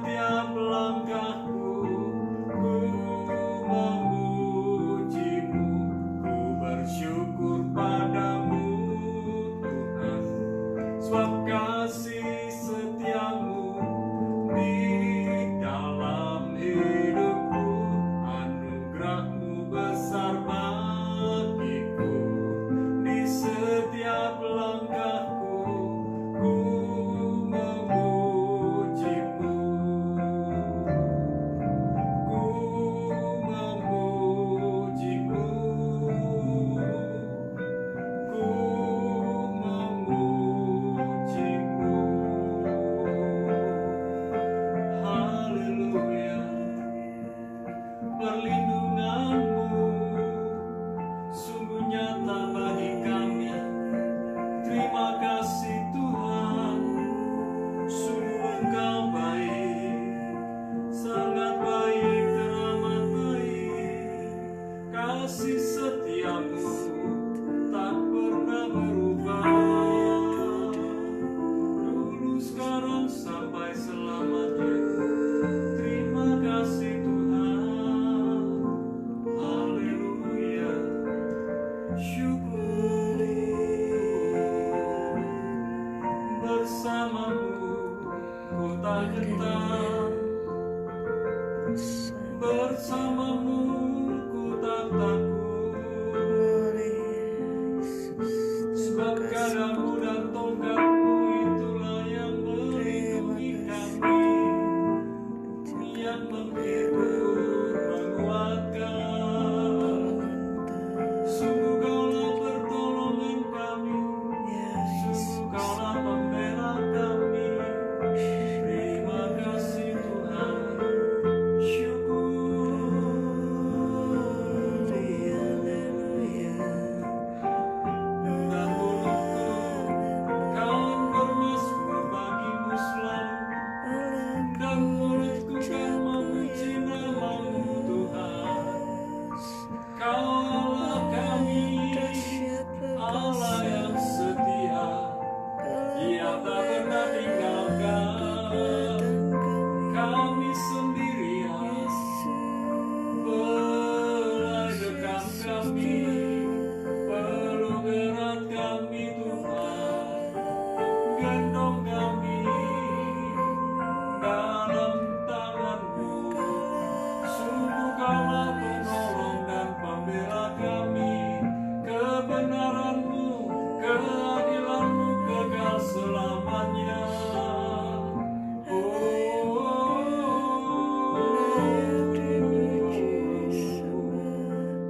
setiap langkahku, ku memujimu, ku bersyukur padamu Tuhan, sebab kasih setiamu di dalam hidupku, anugerahmu besar bagiku. Di setiap langkahku, ku memujimu, ku memujimu, ku memujimu. Haleluya, perlindunganmu sungguh nyata bagi kami. Terima kasih Tuhan, sungguh Engkau baik, sangat baik, teramat baik. Kasih setiamu tak pernah berubah, dulu, sekarang, sampai selamanya. Terima kasih Tuhan, haleluya, syukur. Bersamamu ku tak gentar, bersamamu ku tak takut, sebab gadamu dan tongkatmu itulah yang melindungi kami, yang menghibur, menguatkan. Sungguh Kaulah pertolongan kami, sungguh Kaulah pembela kami. Terima kasih Tuhan, syukur. Dan mulutku kan bermazmur bagimu selalu, dan mulutku kan memuji namamu Tuhan. Kaulah kami, Allah yang setia, Ia tak pernah tinggalkan kami sendirian. Belai dekat kami, peluk erat kami Tuhan, gendong kami dalam tangan-Mu. Sungguh Kaulah penolong dan pembela kami, kebenaran-Mu, keadilan-Mu kekal selamanya.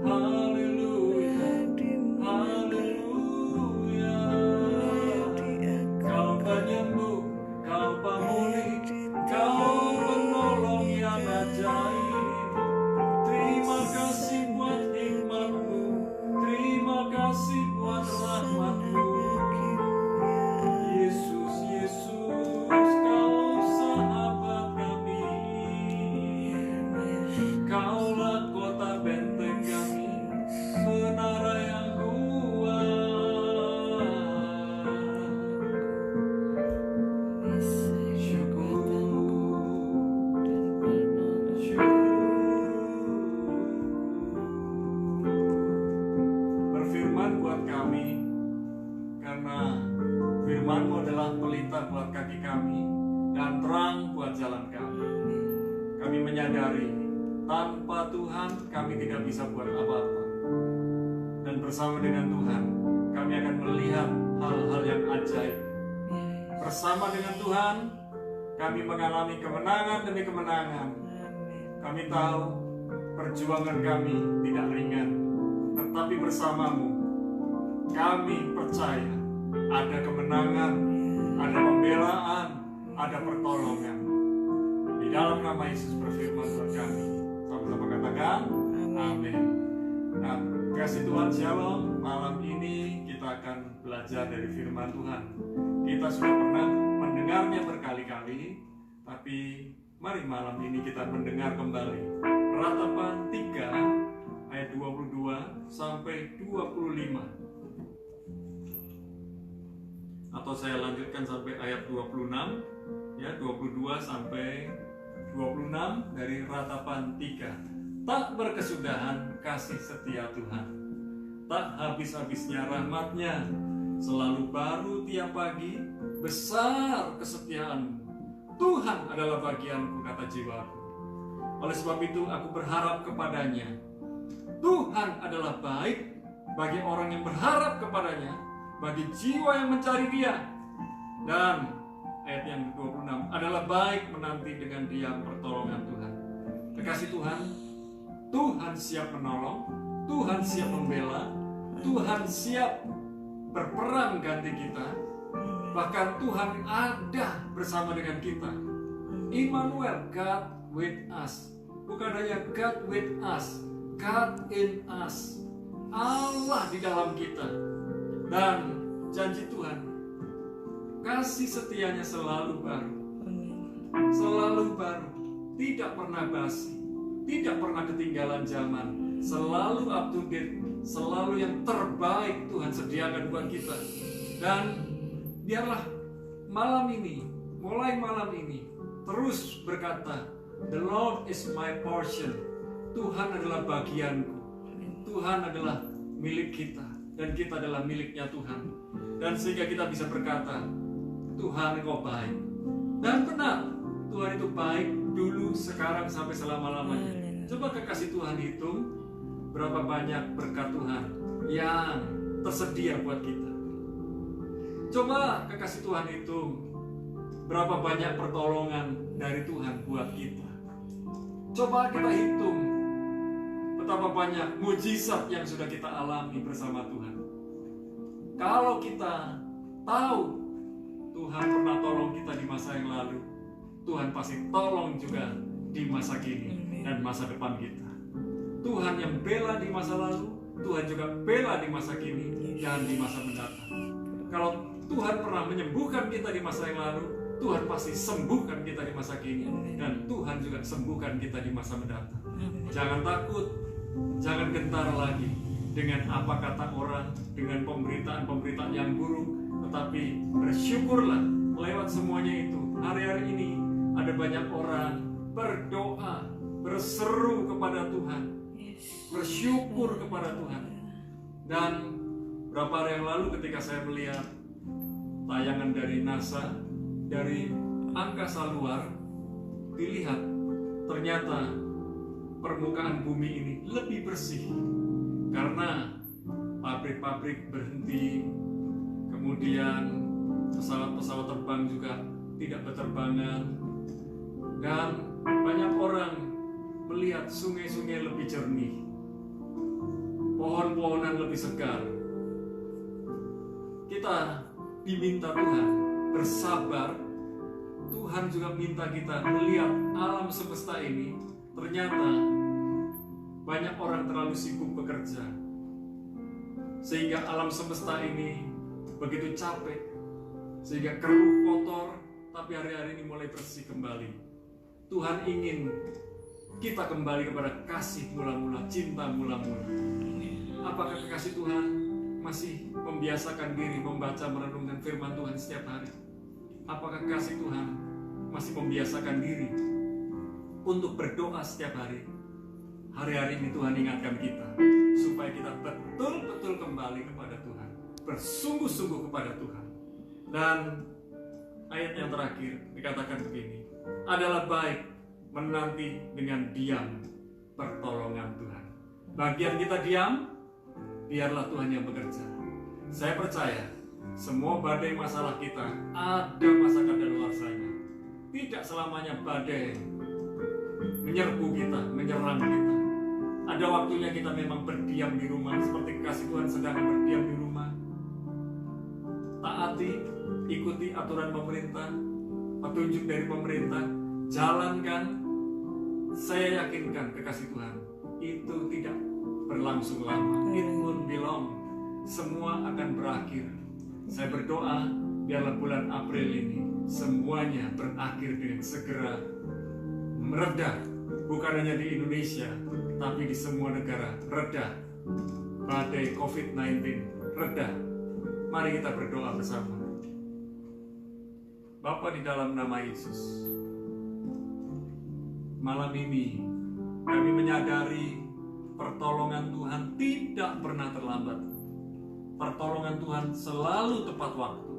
Haleluya, haleluya. Kau penyembuh, Kau pemulih, Kau penolong yang ajaib. Terima kasih buat hikmat-Mu, terima kasih buat rahmat-Mu. Yesus, Yesus, Kau sahabat kami. Kaulah kota benteng kami, menara yang kuat. Syukur, berfirman buat kami, karena firman-Mu adalah pelita buat kaki kami dan terang buat jalan kami. Kami menyadari tanpa Tuhan kami tidak bisa buat apa-apa, dan bersama dengan Tuhan kami akan melihat hal-hal yang ajaib. Bersama dengan Tuhan kami mengalami kemenangan demi kemenangan. Kami tahu perjuangan kami tidak ringan, tetapi bersama-Mu kami percaya ada kemenangan, ada pembelaan, ada pertolongan. Di dalam nama Yesus berfirman buat kami. Sama-sama katakan amin. Nah, kasih Tuhan Shalom. Malam ini kita akan belajar dari firman Tuhan. Kita sudah pernah mendengarnya berkali-kali, tapi mari malam ini kita mendengar kembali Ratapan 3 ayat 22 sampai 25. Atau saya lanjutkan sampai ayat 26, ya, 22 sampai dari Ratapan 3. Tak berkesudahan kasih setia Tuhan, tak habis-habisnya rahmat-Nya, selalu baru tiap pagi, besar kesetiaan-Mu. Tuhan adalah bagianku, kata jiwaku. Oleh sebab itu aku berharap kepada-Nya. Tuhan adalah baik bagi orang yang berharap kepada-Nya, bagi jiwa yang mencari Dia. Dan ayat yang ke-26, adalah baik menanti dengan diam pertolongan Tuhan. Kekasih Tuhan, Tuhan siap menolong, Tuhan siap membela, Tuhan siap berperang ganti kita. Bahkan Tuhan ada bersama dengan kita. Immanuel, God with us. Bukan hanya God with us, God in us. Allah di dalam kita. Dan janji Tuhan, kasih setianya selalu baru. Selalu baru, tidak pernah basi, tidak pernah ketinggalan zaman, selalu up to date, selalu yang terbaik Tuhan sediakan buat kita. Dan biarlah malam ini, mulai malam ini, terus berkata, The Lord is my portion. Tuhan adalah bagianku. Tuhan adalah milik kita, dan kita adalah miliknya Tuhan. Dan sehingga kita bisa berkata, Tuhan Engkau baik. Dan benar, Tuhan itu baik dulu, sekarang, sampai selama-lamanya. Coba kekasih Tuhan hitung berapa banyak berkat Tuhan yang tersedia buat kita. Coba kekasih Tuhan hitung berapa banyak pertolongan dari Tuhan buat kita. Coba kita hitung betapa banyak mujizat yang sudah kita alami bersama Tuhan. Kalau kita tahu Tuhan pernah tolong kita di masa yang lalu, Tuhan pasti tolong juga di masa kini dan masa depan kita. Tuhan yang bela di masa lalu, Tuhan juga bela di masa kini dan di masa mendatang. Kalau Tuhan pernah menyembuhkan kita di masa yang lalu, Tuhan pasti sembuhkan kita di masa kini, dan Tuhan juga sembuhkan kita di masa mendatang. Jangan takut, jangan gentar lagi dengan apa kata orang, dengan pemberitaan-pemberitaan yang buruk, tetapi bersyukurlah lewat semuanya itu. Hari-hari ini ada banyak orang berdoa, berseru kepada Tuhan, bersyukur kepada Tuhan. Dan beberapa hari yang lalu ketika saya melihat tayangan dari NASA, dari angkasa luar, dilihat ternyata permukaan bumi ini lebih bersih karena pabrik-pabrik berhenti, kemudian pesawat-pesawat terbang juga tidak berterbangan, dan banyak orang melihat sungai-sungai lebih jernih, pohon-pohonan lebih segar. Kita diminta Tuhan bersabar. Tuhan juga minta kita melihat alam semesta ini. Ternyata banyak orang terlalu sibuk bekerja, sehingga alam semesta ini begitu capek, sehingga keruh, kotor. Tapi hari-hari ini mulai bersih kembali. Tuhan ingin kita kembali kepada kasih mula-mula, cinta mula-mula. Apakah kekasih Tuhan masih membiasakan diri membaca, merenungkan firman Tuhan setiap hari? Apakah kasih Tuhan masih membiasakan diri untuk berdoa setiap hari? Hari-hari ini Tuhan ingatkan kita supaya kita betul-betul kembali kepada Tuhan, bersungguh-sungguh kepada Tuhan. Dan ayat yang terakhir dikatakan begini, adalah baik menanti dengan diam pertolongan Tuhan. Bagian kita diam, biarlah Tuhan yang bekerja. Saya percaya semua badai masalah kita ada masa kadaluarsanya. Tidak selamanya badai menyerbu kita, menyerang kita. Ada waktunya kita memang berdiam di rumah, seperti kasih Tuhan sedang berdiam di rumah. Taati, ikuti aturan pemerintah, petunjuk dari pemerintah, jalankan. Saya yakinkan kekasih Tuhan itu tidak berlangsung lama. It won't be long. Semua akan berakhir. Saya berdoa biarlah bulan April ini semuanya berakhir dengan segera mereda. Bukan hanya di Indonesia, tapi di semua negara reda. Badai COVID-19 reda. Mari kita berdoa bersama. Bapa, di dalam nama Yesus, malam ini kami menyadari pertolongan Tuhan tidak pernah terlambat. Pertolongan Tuhan selalu tepat waktu.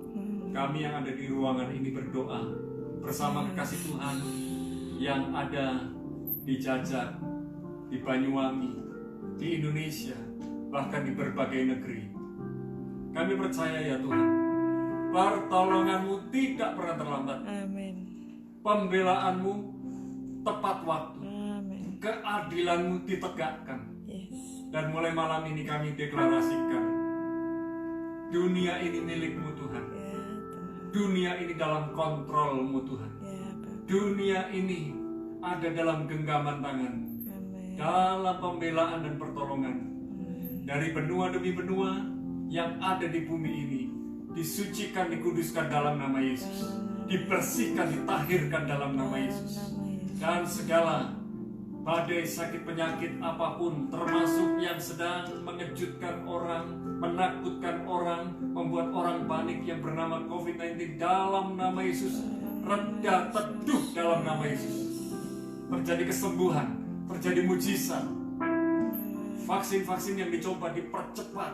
Kami yang ada di ruangan ini berdoa bersama kekasih Tuhan yang ada di Jajak, di Banyuwangi, di Indonesia, bahkan di berbagai negeri. Kami percaya ya Tuhan, pertolongan-Mu tidak pernah terlambat. Amin. Pembelaan-Mu tepat waktu. Amin. Keadilan-Mu ditegakkan. Yes. Dan mulai malam ini kami deklarasikan, dunia ini milik-Mu Tuhan. Ya Tuhan. Dunia ini dalam kontrol-Mu Tuhan. Ya Bapa. Dunia ini ada dalam genggaman tangan-Mu. Amin. Dalam pembelaan dan pertolongan dari benua demi benua yang ada di bumi ini, disucikan, dikuduskan dalam nama Yesus, dibersihkan, ditahirkan dalam nama Yesus. Dan segala badai sakit penyakit apapun, termasuk yang sedang mengejutkan orang, menakutkan orang, membuat orang panik yang bernama COVID-19, dalam nama Yesus reda, teduh dalam nama Yesus. Terjadi kesembuhan, terjadi mujizat. Vaksin-vaksin yang dicoba dipercepat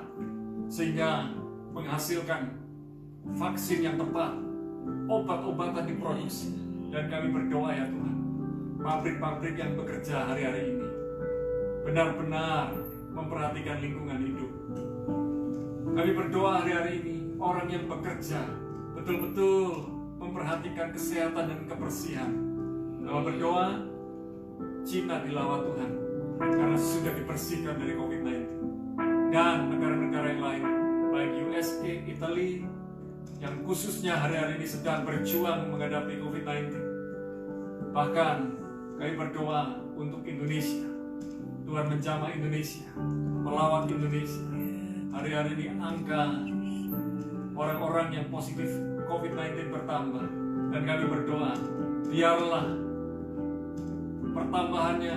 sehingga menghasilkan vaksin yang tepat, obat-obatan diproduksi. Dan kami berdoa ya Tuhan, pabrik-pabrik yang bekerja hari-hari ini benar-benar memperhatikan lingkungan hidup. Kami berdoa hari-hari ini, orang yang bekerja betul-betul memperhatikan kesehatan dan kebersihan. Kami berdoa, Cina dilawan Tuhan karena sudah dibersihkan dari COVID-19. Dan negara-negara yang lain, baik USA, Italia, yang khususnya hari-hari ini sedang berjuang menghadapi COVID-19. Bahkan kami berdoa untuk Indonesia. Tuhan menjamah Indonesia, melawat Indonesia. Hari-hari ini angka orang-orang yang positif COVID-19 bertambah. Dan kami berdoa, biarlah pertambahannya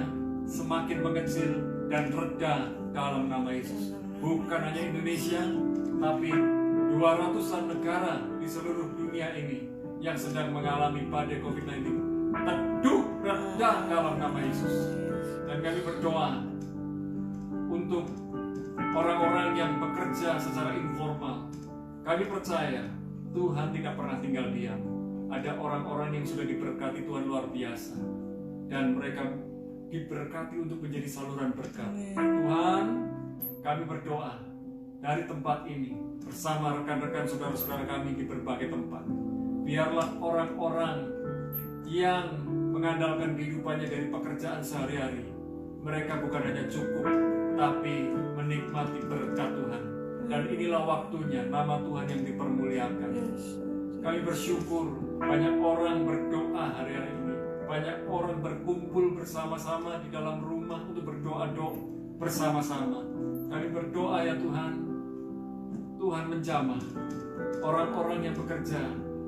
semakin mengecil dan reda dalam nama Yesus. Bukan hanya Indonesia, tapi 200-an negara di seluruh dunia ini yang sedang mengalami badai COVID-19 teduh reda dalam nama Yesus. Dan kami berdoa untuk orang-orang yang bekerja secara informal. Kami percaya Tuhan tidak pernah tinggal diam. Ada orang-orang yang sudah diberkati Tuhan luar biasa, dan mereka diberkati untuk menjadi saluran berkat. Tuhan, kami berdoa dari tempat ini bersama rekan-rekan saudara-saudara kami di berbagai tempat. Biarlah orang-orang yang mengandalkan kehidupannya dari pekerjaan sehari-hari, mereka bukan hanya cukup, tapi menikmati berkat Tuhan. Dan inilah waktunya nama Tuhan yang dipermuliakan. Kami bersyukur banyak orang berdoa hari-hari ini. Banyak orang berkumpul bersama-sama di dalam rumah untuk berdoa-doa bersama-sama. Kami berdoa ya Tuhan, Tuhan menjamah orang-orang yang bekerja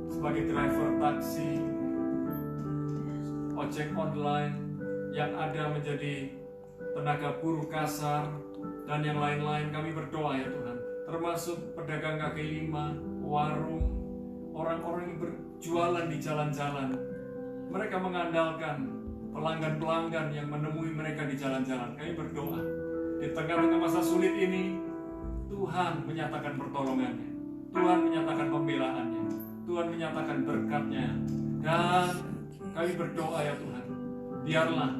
sebagai driver taksi, ojek online, yang ada menjadi tenaga buruh kasar, dan yang lain-lain. Kami berdoa ya Tuhan, termasuk pedagang kaki lima, warung, orang-orang yang berjualan di jalan-jalan. Mereka mengandalkan pelanggan-pelanggan yang menemui mereka di jalan-jalan. Kami berdoa, di tengah-tengah masa sulit ini, Tuhan menyatakan pertolongannya, Tuhan menyatakan pembelaannya, Tuhan menyatakan berkatnya. Dan kami berdoa ya Tuhan, biarlah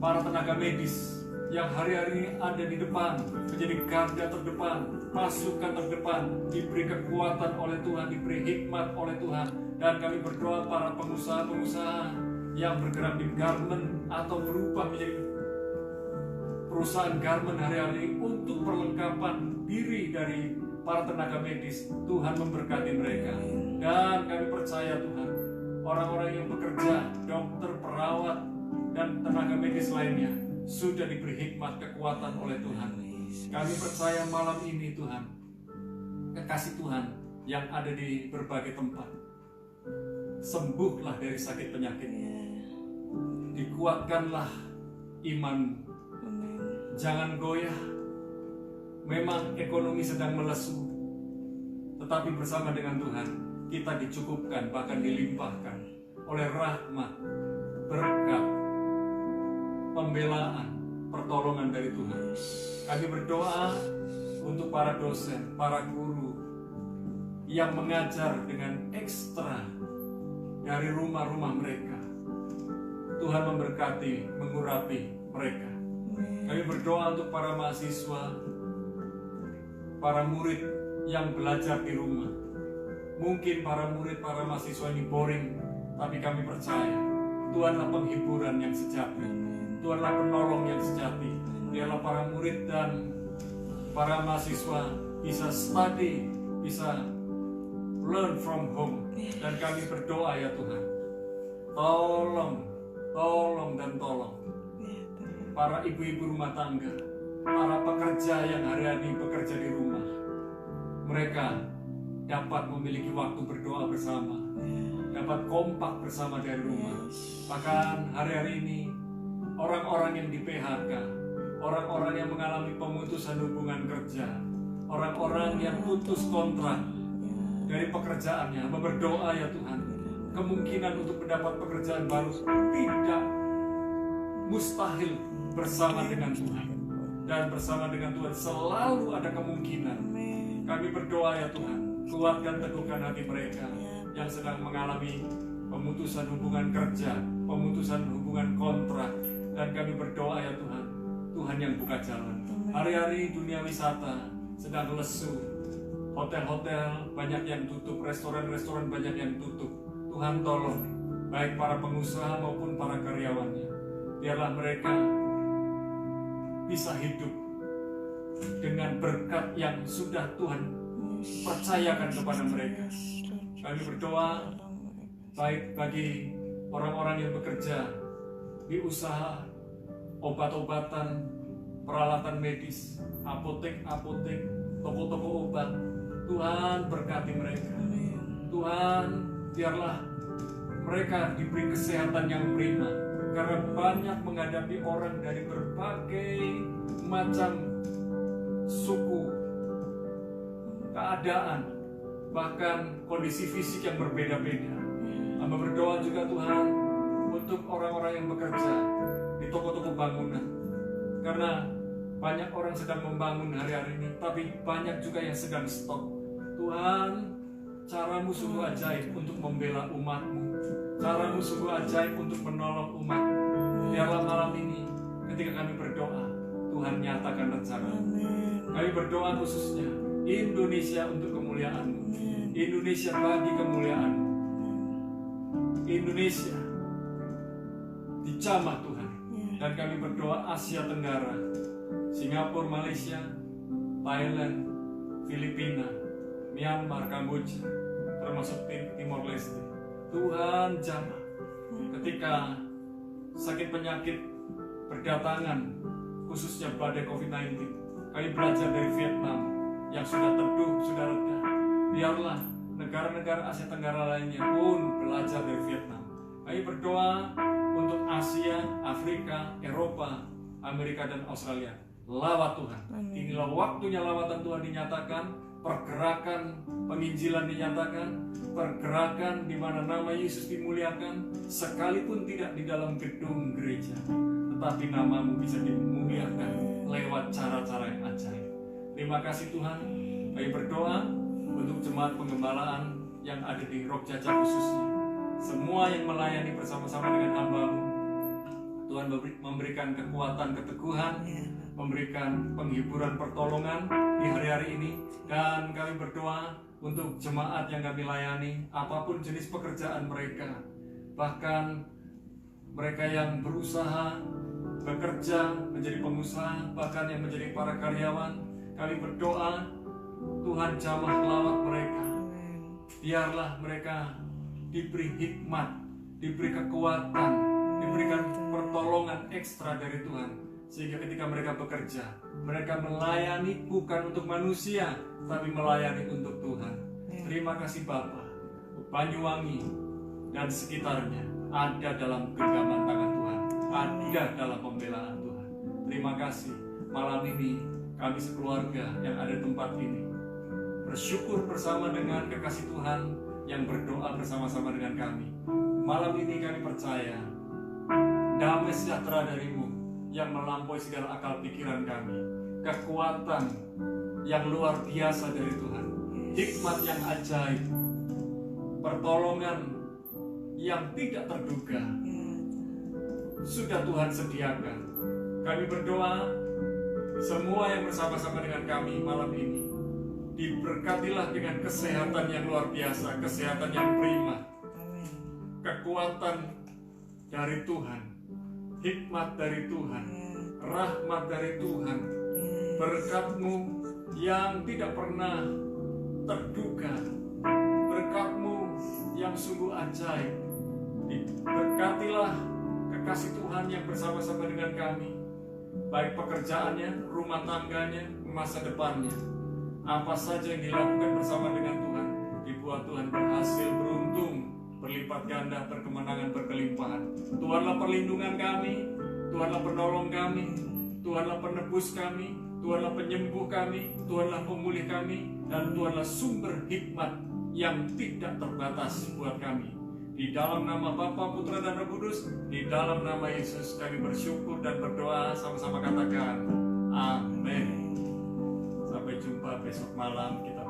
para tenaga medis yang hari-hari ini ada di depan, menjadi garda terdepan, pasukan terdepan, diberi kekuatan oleh Tuhan, diberi hikmat oleh Tuhan. Dan kami berdoa para pengusaha-pengusaha yang bergerak di garment atau berubah menjadi perusahaan garment hari-hari untuk perlengkapan diri dari para tenaga medis, Tuhan memberkati mereka. Dan kami percaya Tuhan, orang-orang yang bekerja, dokter, perawat, dan tenaga medis lainnya sudah diberi hikmat kekuatan oleh Tuhan. Kami percaya malam ini Tuhan, kekasih Tuhan yang ada di berbagai tempat, sembuhlah dari sakit penyakit, dikuatkanlah iman, jangan goyah. Memang ekonomi sedang melesu, tetapi bersama dengan Tuhan kita dicukupkan, bahkan dilimpahkan oleh rahmat, berkat, pembelaan, pertolongan dari Tuhan. Kami berdoa untuk para dosen, para guru yang mengajar dengan ekstra dari rumah-rumah mereka. Tuhan memberkati, mengurapi mereka. Kami berdoa untuk para mahasiswa, para murid yang belajar di rumah. Mungkin para murid, para mahasiswa ini boring, tapi kami percaya Tuhanlah penghiburan yang sejati, Tuhanlah penolong yang sejati. Biarlah para murid dan para mahasiswa bisa study, bisa learn from home. Dan kami berdoa ya Tuhan, tolong dan tolong para ibu-ibu rumah tangga, para pekerja yang hari-hari bekerja di rumah. Mereka dapat memiliki waktu berdoa bersama, dapat kompak bersama dari rumah. Bahkan hari-hari ini orang-orang yang di PHK, orang-orang yang mengalami pemutusan hubungan kerja, orang-orang yang putus kontrak dari pekerjaannya, berdoa ya Tuhan, kemungkinan untuk mendapat pekerjaan baru tidak mustahil bersama dengan Tuhan. Dan bersama dengan Tuhan selalu ada kemungkinan. Kami berdoa ya Tuhan, kuatkan, teguhkan hati mereka yang sedang mengalami pemutusan hubungan kerja, pemutusan hubungan kontrak. Dan kami berdoa ya Tuhan, Tuhan yang buka jalan. Hari-hari dunia wisata sedang lesu, hotel-hotel banyak yang tutup, restoran-restoran banyak yang tutup. Tuhan tolong, baik para pengusaha maupun para karyawannya, biarlah mereka bisa hidup dengan berkat yang sudah Tuhan percayakan kepada mereka. Kami berdoa baik bagi orang-orang yang bekerja di usaha obat-obatan, peralatan medis, apotek-apotek, toko-toko obat. Tuhan berkati mereka. Tuhan, biarlah mereka diberi kesehatan yang prima, karena banyak menghadapi orang dari berbagai macam suku, keadaan, bahkan kondisi fisik yang berbeda-beda. Hamba berdoa juga Tuhan untuk orang-orang yang bekerja di toko-toko bangunan, karena banyak orang sedang membangun hari-hari ini, tapi banyak juga yang sedang stop. Tuhan, caramu sungguh ajaib untuk membela umatmu, caramu sungguh ajaib untuk menolong umatmu. Biarlah malam ini ketika kami berdoa, Tuhan nyatakan rencana. Kami berdoa khususnya Indonesia untuk kemuliaan-Mu, Indonesia bagi kemuliaan-Mu, Indonesia dijamah Tuhan. Dan kami berdoa Asia Tenggara, Singapura, Malaysia, Thailand, Filipina, Myanmar, Kamboja, termasuk Timor Leste. Tuhan jamah. Ketika sakit penyakit berdatangan, khususnya badai COVID-19, kami belajar dari Vietnam yang sudah teduh, sudah reda. Biarlah negara-negara Asia Tenggara lainnya pun belajar dari Vietnam. Kami berdoa untuk Asia, Afrika, Eropa, Amerika, dan Australia. Lawat Tuhan. Inilah waktunya lawatan Tuhan dinyatakan, pergerakan penginjilan dinyatakan, pergerakan di mana nama Yesus dimuliakan, sekalipun tidak di dalam gedung gereja, tetapi namamu bisa dimuliakan lewat cara-cara yang ajaib. Terima kasih Tuhan. Kami berdoa untuk jemaat penggembalaan yang ada di Rokjaja khususnya, semua yang melayani bersama-sama dengan hamba-Mu. Tuhan memberikan kekuatan, keteguhan, memberikan penghiburan, pertolongan di hari-hari ini. Dan kami berdoa untuk jemaat yang kami layani, apapun jenis pekerjaan mereka, bahkan mereka yang berusaha, bekerja, menjadi pengusaha, bahkan yang menjadi para karyawan. Kami berdoa, Tuhan jamah lawat mereka. Biarlah mereka diberi hikmat, diberi kekuatan, diberikan pertolongan ekstra dari Tuhan, sehingga ketika mereka bekerja, mereka melayani bukan untuk manusia, tapi melayani untuk Tuhan. Terima kasih Bapa. Banyuwangi dan sekitarnya ada dalam genggaman tangan Tuhan, ada dalam pembelaan Tuhan. Terima kasih. Malam ini kami sekeluarga yang ada di tempat ini bersyukur bersama dengan kekasih Tuhan yang berdoa bersama-sama dengan kami. Malam ini kami percaya damai sejahtera dari-Mu yang melampaui segala akal pikiran kami, kekuatan yang luar biasa dari Tuhan, hikmat yang ajaib, pertolongan yang tidak terduga sudah Tuhan sediakan. Kami berdoa semua yang bersama-sama dengan kami malam ini diberkatilah dengan kesehatan yang luar biasa, kesehatan yang prima, kekuatan dari Tuhan, hikmat dari Tuhan, rahmat dari Tuhan, berkat-Mu yang tidak pernah terduga, berkat-Mu yang sungguh ajaib. Berkatilah kekasih Tuhan yang bersama-sama dengan kami, baik pekerjaannya, rumah tangganya, masa depannya. Apa saja yang dilakukan bersama dengan Tuhan, dibuat Tuhan berhasil, beruntung, berlipat ganda, berkemenangan, berkelimpahan. Tuhanlah perlindungan kami, Tuhanlah penolong kami, Tuhanlah penebus kami, Tuhanlah penyembuh kami, Tuhanlah pemulih kami, dan Tuhanlah sumber hikmat yang tidak terbatas buat kami. Di dalam nama Bapa, Putra, dan Roh Kudus, di dalam nama Yesus kami bersyukur dan berdoa, sama-sama katakan amin. Sampai jumpa besok malam, kita